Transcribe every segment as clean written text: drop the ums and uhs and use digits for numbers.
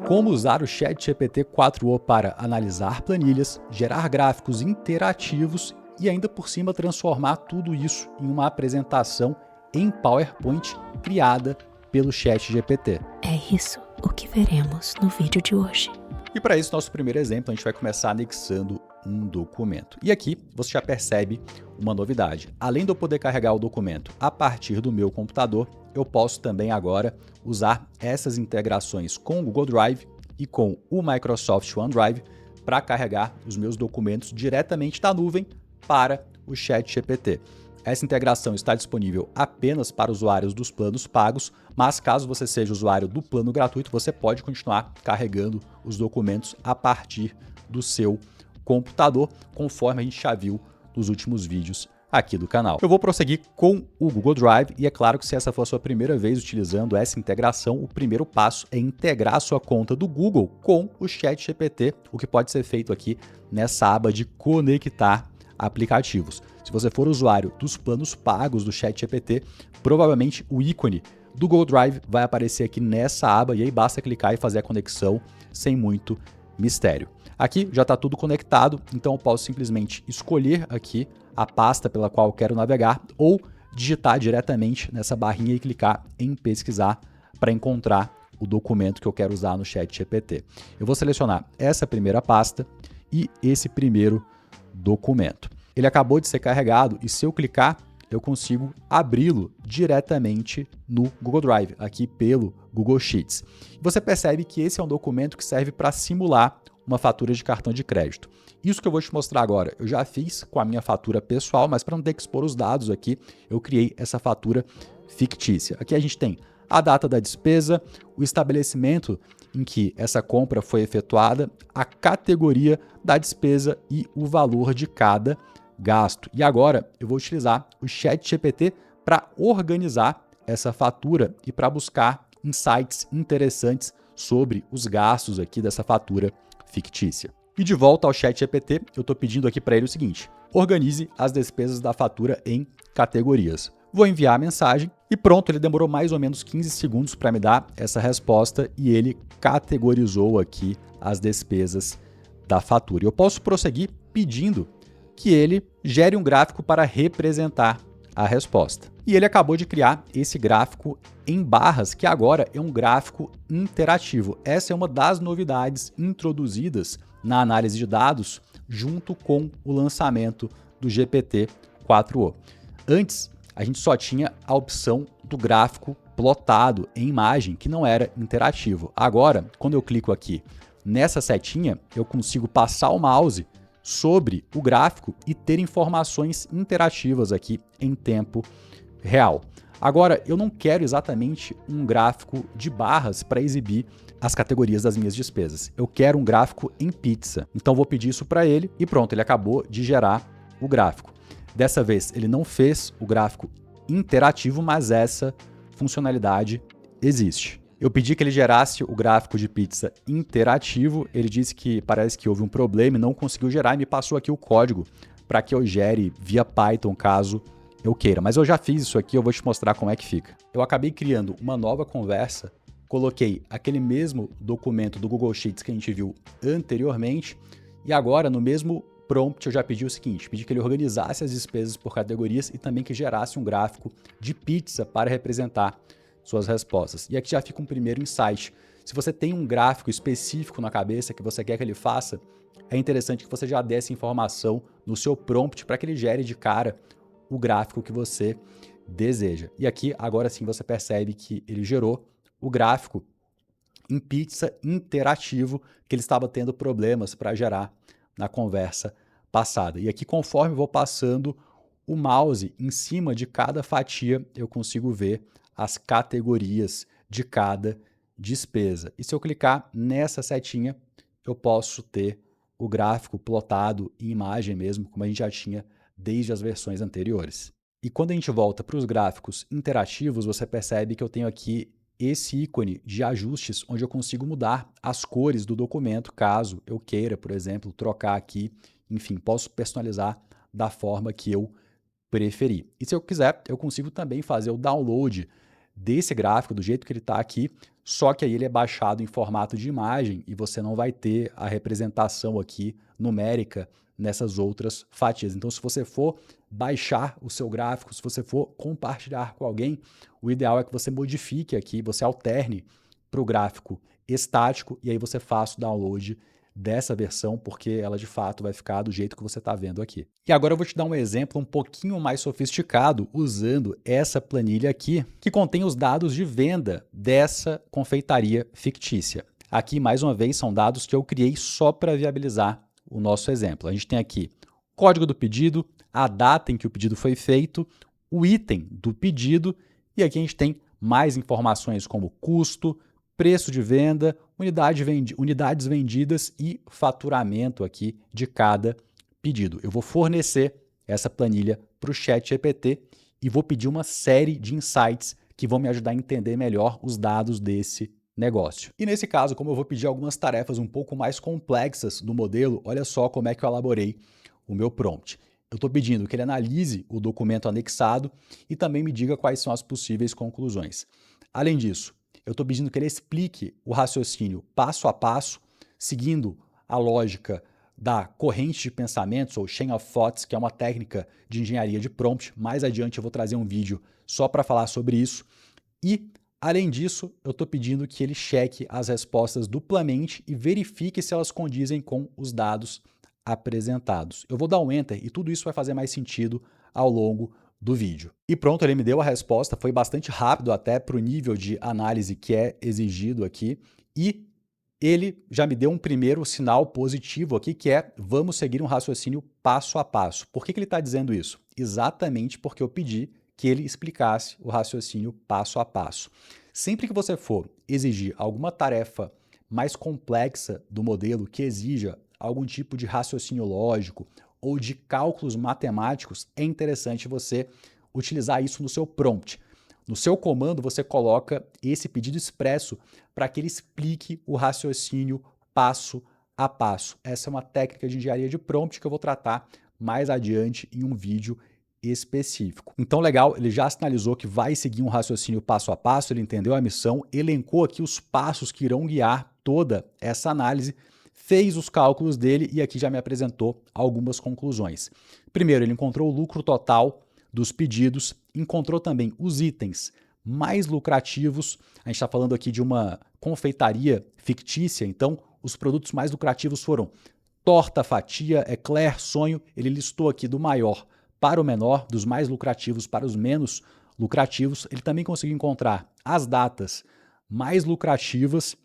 como usar o ChatGPT 4o para analisar planilhas, gerar gráficos interativos e ainda por cima transformar tudo isso em uma apresentação em PowerPoint criada pelo ChatGPT. É isso o que veremos no vídeo de hoje. E para isso, nosso primeiro exemplo, a gente vai começar anexando um documento. E aqui você já percebe uma novidade. Além de eu poder carregar o documento a partir do meu computador, eu posso também agora usar essas integrações com o Google Drive e com o Microsoft OneDrive para carregar os meus documentos diretamente da nuvem para o ChatGPT. Essa integração está disponível apenas para usuários dos planos pagos, mas caso você seja usuário do plano gratuito, você pode continuar carregando os documentos a partir do seu computador, conforme a gente já viu nos últimos vídeos aqui do canal. Eu vou prosseguir com o Google Drive e é claro que se essa for a sua primeira vez utilizando essa integração, o primeiro passo é integrar a sua conta do Google com o ChatGPT, o que pode ser feito aqui nessa aba de conectar aplicativos. Se você for usuário dos planos pagos do ChatGPT, provavelmente o ícone do Google Drive vai aparecer aqui nessa aba e aí basta clicar e fazer a conexão sem muito mistério. Aqui já está tudo conectado, então eu posso simplesmente escolher aqui a pasta pela qual eu quero navegar ou digitar diretamente nessa barrinha e clicar em pesquisar para encontrar o documento que eu quero usar no ChatGPT. Eu vou selecionar essa primeira pasta e esse primeiro documento. Ele acabou de ser carregado e se eu clicar, eu consigo abri-lo diretamente no Google Drive, aqui pelo Google Sheets. Você percebe que esse é um documento que serve para simular uma fatura de cartão de crédito. Isso que eu vou te mostrar agora, eu já fiz com a minha fatura pessoal, mas para não ter que expor os dados aqui, eu criei essa fatura fictícia. Aqui a gente tem a data da despesa, o estabelecimento em que essa compra foi efetuada, a categoria da despesa e o valor de cada gasto. E agora eu vou utilizar o ChatGPT para organizar essa fatura e para buscar insights interessantes sobre os gastos aqui dessa fatura fictícia. E de volta ao ChatGPT, eu estou pedindo aqui para ele o seguinte: organize as despesas da fatura em categorias. Vou enviar a mensagem e pronto, ele demorou mais ou menos 15 segundos para me dar essa resposta e ele categorizou aqui as despesas da fatura. Eu posso prosseguir pedindo que ele gere um gráfico para representar a resposta. E ele acabou de criar esse gráfico em barras, que agora é um gráfico interativo. Essa é uma das novidades introduzidas na análise de dados junto com o lançamento do GPT-4o. Antes, a gente só tinha a opção do gráfico plotado em imagem, que não era interativo. Agora, quando eu clico aqui nessa setinha, eu consigo passar o mouse sobre o gráfico e ter informações interativas aqui em tempo real. Agora, eu não quero exatamente um gráfico de barras para exibir as categorias das minhas despesas. Eu quero um gráfico em pizza. Então, vou pedir isso para ele e pronto, ele acabou de gerar o gráfico. Dessa vez, ele não fez o gráfico interativo, mas essa funcionalidade existe. Eu pedi que ele gerasse o gráfico de pizza interativo, ele disse que parece que houve um problema e não conseguiu gerar e me passou aqui o código para que eu gere via Python caso eu queira. Mas eu já fiz isso aqui, eu vou te mostrar como é que fica. Eu acabei criando uma nova conversa, coloquei aquele mesmo documento do Google Sheets que a gente viu anteriormente e agora no mesmo prompt eu já pedi o seguinte, pedi que ele organizasse as despesas por categorias e também que gerasse um gráfico de pizza para representar suas respostas. E aqui já fica um primeiro insight. Se você tem um gráfico específico na cabeça que você quer que ele faça, é interessante que você já dê essa informação no seu prompt para que ele gere de cara o gráfico que você deseja. E aqui, agora sim, você percebe que ele gerou o gráfico em pizza interativo que ele estava tendo problemas para gerar na conversa passada. E aqui, conforme eu vou passando o mouse em cima de cada fatia, eu consigo ver as categorias de cada despesa. E se eu clicar nessa setinha, eu posso ter o gráfico plotado em imagem mesmo, como a gente já tinha desde as versões anteriores. E quando a gente volta para os gráficos interativos, você percebe que eu tenho aqui esse ícone de ajustes, onde eu consigo mudar as cores do documento, caso eu queira, por exemplo, trocar aqui. Enfim, posso personalizar da forma que eu preferir. E se eu quiser, eu consigo também fazer o download desse gráfico, do jeito que ele está aqui, só que aí ele é baixado em formato de imagem e você não vai ter a representação aqui numérica nessas outras fatias. Então, se você for baixar o seu gráfico, se você for compartilhar com alguém, o ideal é que você modifique aqui, você alterne para o gráfico estático e aí você faça o download dessa versão, porque ela de fato vai ficar do jeito que você está vendo aqui. E agora eu vou te dar um exemplo um pouquinho mais sofisticado usando essa planilha aqui, que contém os dados de venda dessa confeitaria fictícia. Aqui, mais uma vez, são dados que eu criei só para viabilizar o nosso exemplo. A gente tem aqui o código do pedido, a data em que o pedido foi feito, o item do pedido, e aqui a gente tem mais informações como custo, preço de venda, unidades vendidas e faturamento aqui de cada pedido. Eu vou fornecer essa planilha para o ChatGPT e vou pedir uma série de insights que vão me ajudar a entender melhor os dados desse negócio. E nesse caso, como eu vou pedir algumas tarefas um pouco mais complexas do modelo, olha só como é que eu elaborei o meu prompt. Eu estou pedindo que ele analise o documento anexado e também me diga quais são as possíveis conclusões. Além disso, eu estou pedindo que ele explique o raciocínio passo a passo, seguindo a lógica da corrente de pensamentos, ou chain of thoughts, que é uma técnica de engenharia de prompt. Mais adiante eu vou trazer um vídeo só para falar sobre isso. E, além disso, eu estou pedindo que ele cheque as respostas duplamente e verifique se elas condizem com os dados apresentados. Eu vou dar um Enter e tudo isso vai fazer mais sentido ao longo do vídeo. E pronto, ele me deu a resposta, foi bastante rápido até para o nível de análise que é exigido aqui, e ele já me deu um primeiro sinal positivo aqui, que é vamos seguir um raciocínio passo a passo. Por que ele está dizendo isso? Exatamente porque eu pedi que ele explicasse o raciocínio passo a passo. Sempre que você for exigir alguma tarefa mais complexa do modelo que exija algum tipo de raciocínio lógico ou de cálculos matemáticos, é interessante você utilizar isso no seu prompt. No seu comando, você coloca esse pedido expresso para que ele explique o raciocínio passo a passo. Essa é uma técnica de engenharia de prompt que eu vou tratar mais adiante em um vídeo específico. Então, legal, ele já sinalizou que vai seguir um raciocínio passo a passo, ele entendeu a missão, elencou aqui os passos que irão guiar toda essa análise, fez os cálculos dele e aqui já me apresentou algumas conclusões. Primeiro, ele encontrou o lucro total dos pedidos, encontrou também os itens mais lucrativos. A gente está falando aqui de uma confeitaria fictícia, então os produtos mais lucrativos foram torta, fatia, eclair, sonho. Ele listou aqui do maior para o menor, dos mais lucrativos para os menos lucrativos. Ele também conseguiu encontrar as datas mais lucrativas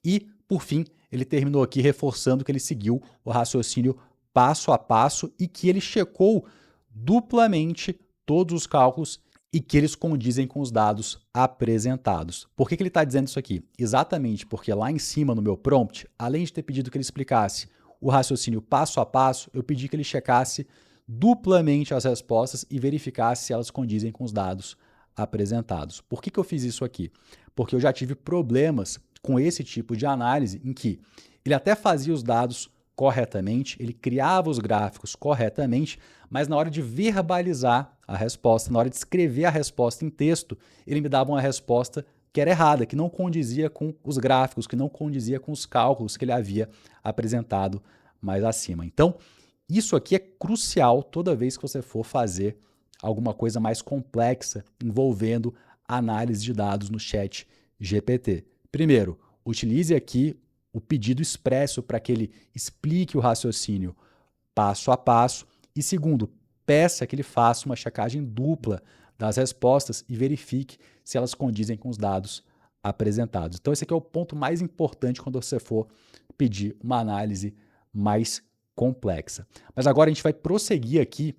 e, por fim, ele terminou aqui reforçando que ele seguiu o raciocínio passo a passo e que ele checou duplamente todos os cálculos e que eles condizem com os dados apresentados. Por que ele está dizendo isso aqui? Exatamente porque lá em cima no meu prompt, além de ter pedido que ele explicasse o raciocínio passo a passo, eu pedi que ele checasse duplamente as respostas e verificasse se elas condizem com os dados apresentados. Por que eu fiz isso aqui? Porque eu já tive problemas com esse tipo de análise em que ele até fazia os dados corretamente, ele criava os gráficos corretamente, mas na hora de verbalizar a resposta, na hora de escrever a resposta em texto, ele me dava uma resposta que era errada, que não condizia com os gráficos, que não condizia com os cálculos que ele havia apresentado mais acima. Então, isso aqui é crucial toda vez que você for fazer alguma coisa mais complexa envolvendo análise de dados no ChatGPT. Primeiro, utilize aqui o pedido expresso para que ele explique o raciocínio passo a passo. E segundo, peça que ele faça uma checagem dupla das respostas e verifique se elas condizem com os dados apresentados. Então esse aqui é o ponto mais importante quando você for pedir uma análise mais complexa. Mas agora a gente vai prosseguir aqui,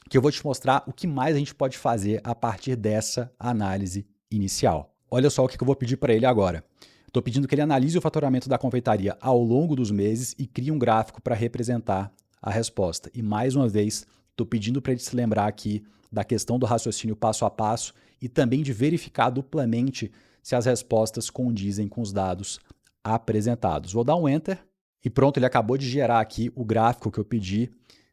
que eu vou te mostrar o que mais a gente pode fazer a partir dessa análise inicial. Olha só o que eu vou pedir para ele agora. Estou pedindo que ele analise o faturamento da confeitaria ao longo dos meses e crie um gráfico para representar a resposta. E mais uma vez, estou pedindo para ele se lembrar aqui da questão do raciocínio passo a passo e também de verificar duplamente se as respostas condizem com os dados apresentados. Vou dar um Enter e pronto, ele acabou de gerar aqui o gráfico que eu pedi,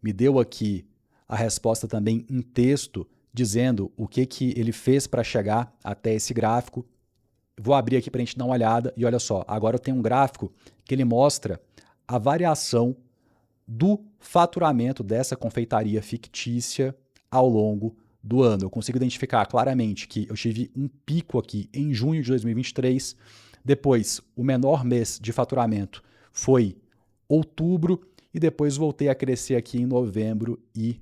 me deu aqui a resposta também em texto, dizendo o que ele fez para chegar até esse gráfico. Vou abrir aqui para a gente dar uma olhada e olha só, agora eu tenho um gráfico que ele mostra a variação do faturamento dessa confeitaria fictícia ao longo do ano. Eu consigo identificar claramente que eu tive um pico aqui em junho de 2023, depois o menor mês de faturamento foi outubro e depois voltei a crescer aqui em novembro e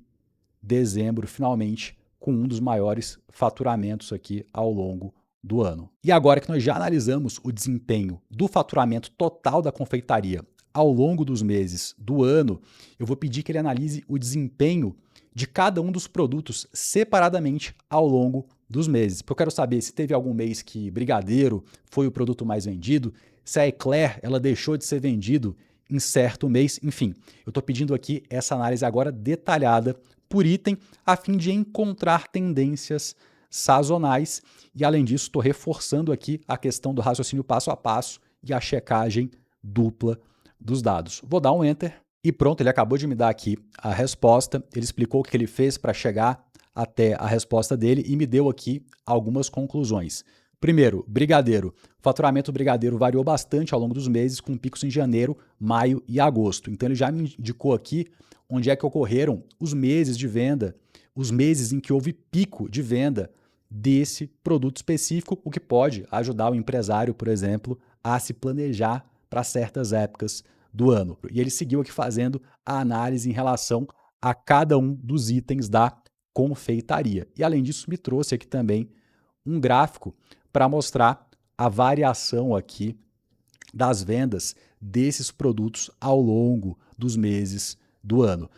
dezembro, finalmente, com um dos maiores faturamentos aqui ao longo do ano. E agora que nós já analisamos o desempenho do faturamento total da confeitaria ao longo dos meses do ano, eu vou pedir que ele analise o desempenho de cada um dos produtos separadamente ao longo dos meses. Porque eu quero saber se teve algum mês que brigadeiro foi o produto mais vendido, se a Eclair ela deixou de ser vendido em certo mês, enfim. Eu estou pedindo aqui essa análise agora detalhada por item, a fim de encontrar tendências sazonais e, além disso, estou reforçando aqui a questão do raciocínio passo a passo e a checagem dupla dos dados. Vou dar um Enter e pronto, ele acabou de me dar aqui a resposta, ele explicou o que ele fez para chegar até a resposta dele e me deu aqui algumas conclusões. Primeiro, brigadeiro. O faturamento do brigadeiro variou bastante ao longo dos meses, com picos em janeiro, maio e agosto. Então ele já me indicou aqui onde é que ocorreram os meses de venda, os meses em que houve pico de venda desse produto específico, o que pode ajudar o empresário, por exemplo, a se planejar para certas épocas do ano. E ele seguiu aqui fazendo a análise em relação a cada um dos itens da confeitaria. E além disso, me trouxe aqui também um gráfico para mostrar a variação aqui das vendas desses produtos ao longo dos meses do ano.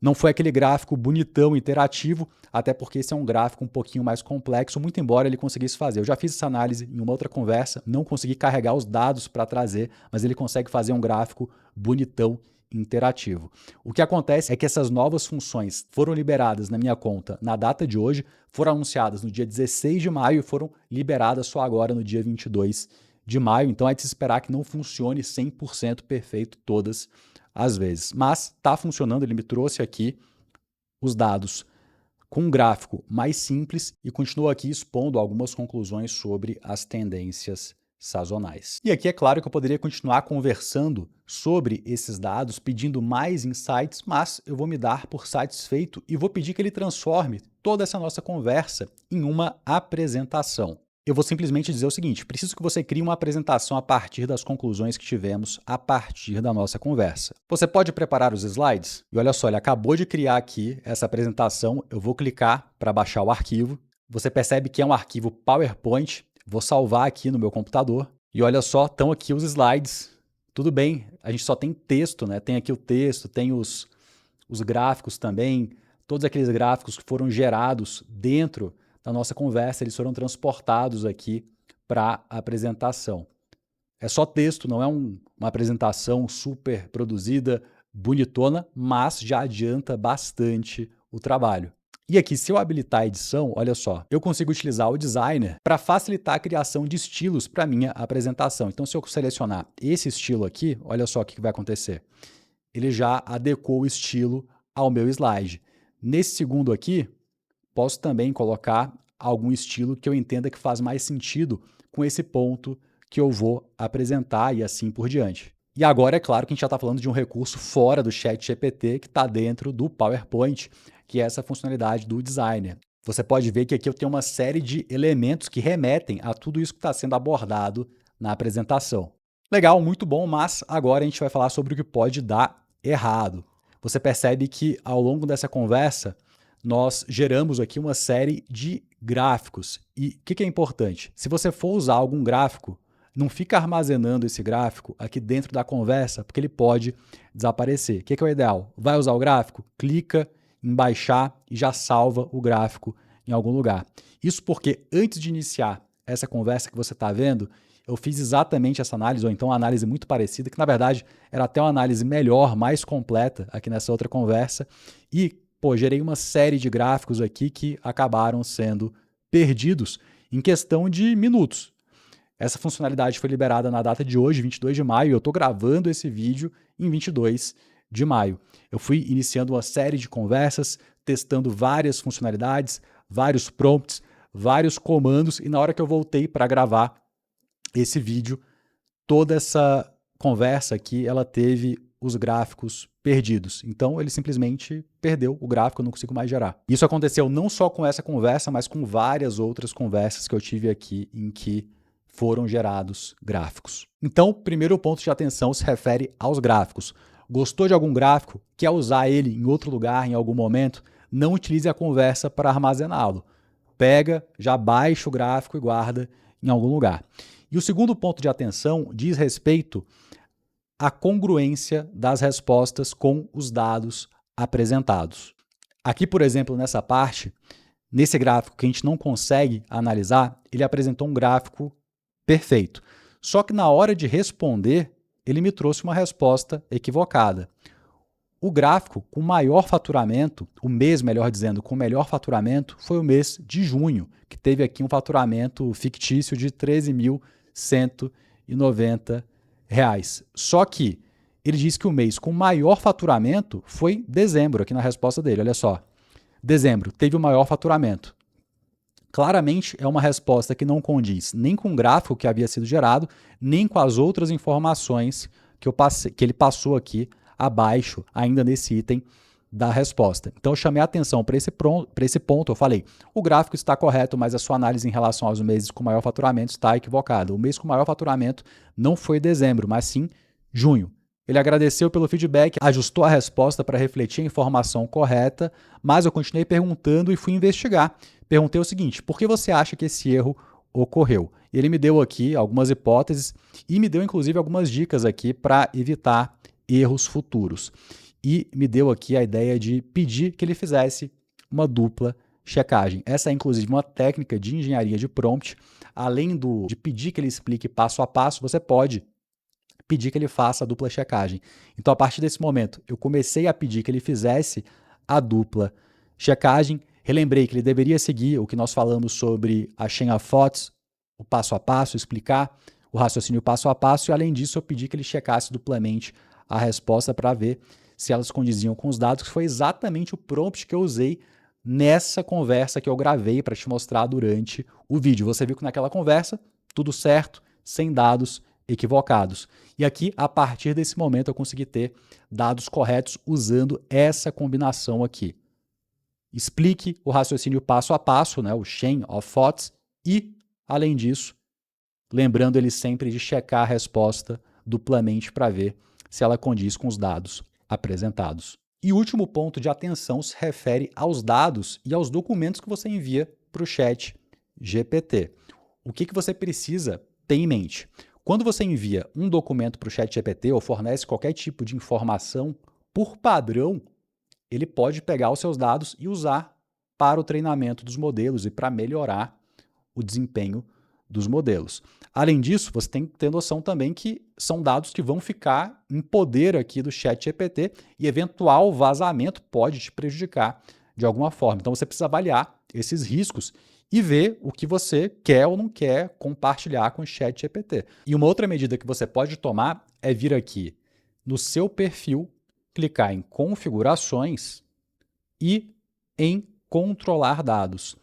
Não foi aquele gráfico bonitão, interativo, até porque esse é um gráfico um pouquinho mais complexo, muito embora ele conseguisse fazer. Eu já fiz essa análise em uma outra conversa, não consegui carregar os dados para trazer, mas ele consegue fazer um gráfico bonitão, interativo. O que acontece é que essas novas funções foram liberadas na minha conta na data de hoje, foram anunciadas no dia 16 de maio e foram liberadas só agora no dia 22 de maio, então é de se esperar que não funcione 100% perfeito todas as vezes. Mas está funcionando, ele me trouxe aqui os dados com um gráfico mais simples e continua aqui expondo algumas conclusões sobre as tendências sazonais. E aqui é claro que eu poderia continuar conversando sobre esses dados, pedindo mais insights, mas eu vou me dar por satisfeito e vou pedir que ele transforme toda essa nossa conversa em uma apresentação. Eu vou simplesmente dizer o seguinte: preciso que você crie uma apresentação a partir das conclusões que tivemos a partir da nossa conversa. Você pode preparar os slides? E olha só, ele acabou de criar aqui essa apresentação. Eu vou clicar para baixar o arquivo. Você percebe que é um arquivo PowerPoint. Vou salvar aqui no meu computador. E olha só, estão aqui os slides. Tudo bem, a gente só tem texto, né? Tem aqui o texto, tem os gráficos também, todos aqueles gráficos que foram gerados dentro da nossa conversa, eles foram transportados aqui para a apresentação. É só texto, não é uma apresentação super produzida, bonitona, mas já adianta bastante o trabalho. E aqui, se eu habilitar a edição, olha só, eu consigo utilizar o designer para facilitar a criação de estilos para a minha apresentação. Então, se eu selecionar esse estilo aqui, olha só o que vai acontecer. Ele já adequou o estilo ao meu slide. Nesse segundo aqui, posso também colocar algum estilo que eu entenda que faz mais sentido com esse ponto que eu vou apresentar e assim por diante. E agora é claro que a gente já está falando de um recurso fora do ChatGPT que está dentro do PowerPoint, que é essa funcionalidade do designer. Você pode ver que aqui eu tenho uma série de elementos que remetem a tudo isso que está sendo abordado na apresentação. Legal, muito bom, mas agora a gente vai falar sobre o que pode dar errado. Você percebe que ao longo dessa conversa, nós geramos aqui uma série de gráficos. E o que é importante? Se você for usar algum gráfico, não fica armazenando esse gráfico aqui dentro da conversa, porque ele pode desaparecer. O que é o ideal? Vai usar o gráfico? Clica em baixar e já salva o gráfico em algum lugar. Isso porque antes de iniciar essa conversa que você está vendo, eu fiz exatamente essa análise, ou então uma análise muito parecida, que na verdade era até uma análise melhor, mais completa aqui nessa outra conversa, e gerei uma série de gráficos aqui que acabaram sendo perdidos em questão de minutos. Essa funcionalidade foi liberada na data de hoje, 22 de maio, e eu estou gravando esse vídeo em 22 de maio. Eu fui iniciando uma série de conversas, testando várias funcionalidades, vários prompts, vários comandos, e na hora que eu voltei para gravar esse vídeo, toda essa conversa aqui, ela teve os gráficos perdidos. Então, ele simplesmente perdeu o gráfico, eu não consigo mais gerar. Isso aconteceu não só com essa conversa, mas com várias outras conversas que eu tive aqui em que foram gerados gráficos. Então, o primeiro ponto de atenção se refere aos gráficos. Gostou de algum gráfico? Quer usar ele em outro lugar, em algum momento? Não utilize a conversa para armazená-lo. Pega, já baixa o gráfico e guarda em algum lugar. E o segundo ponto de atenção diz respeito à congruência das respostas com os dados apresentados. Aqui, por exemplo, nessa parte, nesse gráfico que a gente não consegue analisar, ele apresentou um gráfico perfeito. Só que na hora de responder, ele me trouxe uma resposta equivocada. O gráfico com maior faturamento, o mês, melhor dizendo, com melhor faturamento, foi o mês de junho, que teve aqui um faturamento fictício de R$ 13.190. Só que ele diz que o mês com maior faturamento foi dezembro, aqui na resposta dele, olha só. Dezembro teve o maior faturamento. Claramente é uma resposta que não condiz nem com o gráfico que havia sido gerado, nem com as outras informações que ele passou aqui abaixo, ainda nesse item da resposta. Então, eu chamei a atenção para esse ponto, eu falei, o gráfico está correto, mas a sua análise em relação aos meses com maior faturamento está equivocada. O mês com maior faturamento não foi dezembro, mas sim junho. Ele agradeceu pelo feedback, ajustou a resposta para refletir a informação correta, mas eu continuei perguntando e fui investigar. Perguntei o seguinte, por que você acha que esse erro ocorreu? Ele me deu aqui algumas hipóteses e me deu inclusive algumas dicas aqui para evitar erros futuros. E me deu aqui a ideia de pedir que ele fizesse uma dupla checagem. Essa é inclusive uma técnica de engenharia de prompt. Além de pedir que ele explique passo a passo, você pode pedir que ele faça a dupla checagem. Então, a partir desse momento, eu comecei a pedir que ele fizesse a dupla checagem. Relembrei que ele deveria seguir o que nós falamos sobre a chain of thoughts, o passo a passo, explicar o raciocínio passo a passo, e além disso eu pedi que ele checasse duplamente a resposta para ver se elas condiziam com os dados, que foi exatamente o prompt que eu usei nessa conversa que eu gravei para te mostrar durante o vídeo. Você viu que naquela conversa, tudo certo, sem dados equivocados. E aqui, a partir desse momento, eu consegui ter dados corretos usando essa combinação aqui. Explique o raciocínio passo a passo, né, o chain of thoughts, e, além disso, lembrando ele sempre de checar a resposta duplamente para ver se ela condiz com os dados apresentados. E o último ponto de atenção se refere aos dados e aos documentos que você envia para o ChatGPT. O que você precisa ter em mente? Quando você envia um documento para o ChatGPT ou fornece qualquer tipo de informação, por padrão, ele pode pegar os seus dados e usar para o treinamento dos modelos e para melhorar o desempenho dos modelos. Além disso, você tem que ter noção também que são dados que vão ficar em poder aqui do ChatGPT e eventual vazamento pode te prejudicar de alguma forma. Então, você precisa avaliar esses riscos e ver o que você quer ou não quer compartilhar com o ChatGPT. E uma outra medida que você pode tomar é vir aqui no seu perfil, clicar em configurações e em controlar dados.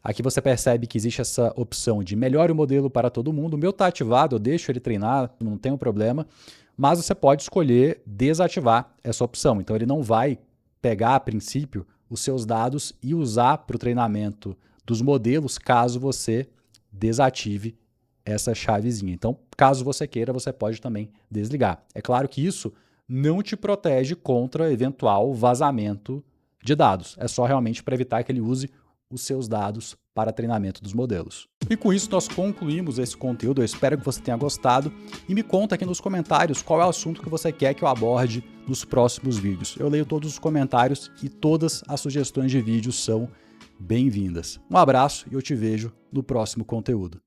Aqui você percebe que existe essa opção de melhore o modelo para todo mundo. O meu está ativado, eu deixo ele treinar, não tem um problema, mas você pode escolher desativar essa opção. Então ele não vai pegar a princípio os seus dados e usar para o treinamento dos modelos caso você desative essa chavezinha. Então, caso você queira, você pode também desligar. É claro que isso não te protege contra eventual vazamento de dados. É só realmente para evitar que ele use os seus dados para treinamento dos modelos. E com isso nós concluímos esse conteúdo, eu espero que você tenha gostado e me conta aqui nos comentários qual é o assunto que você quer que eu aborde nos próximos vídeos. Eu leio todos os comentários e todas as sugestões de vídeos são bem-vindas. Um abraço e eu te vejo no próximo conteúdo.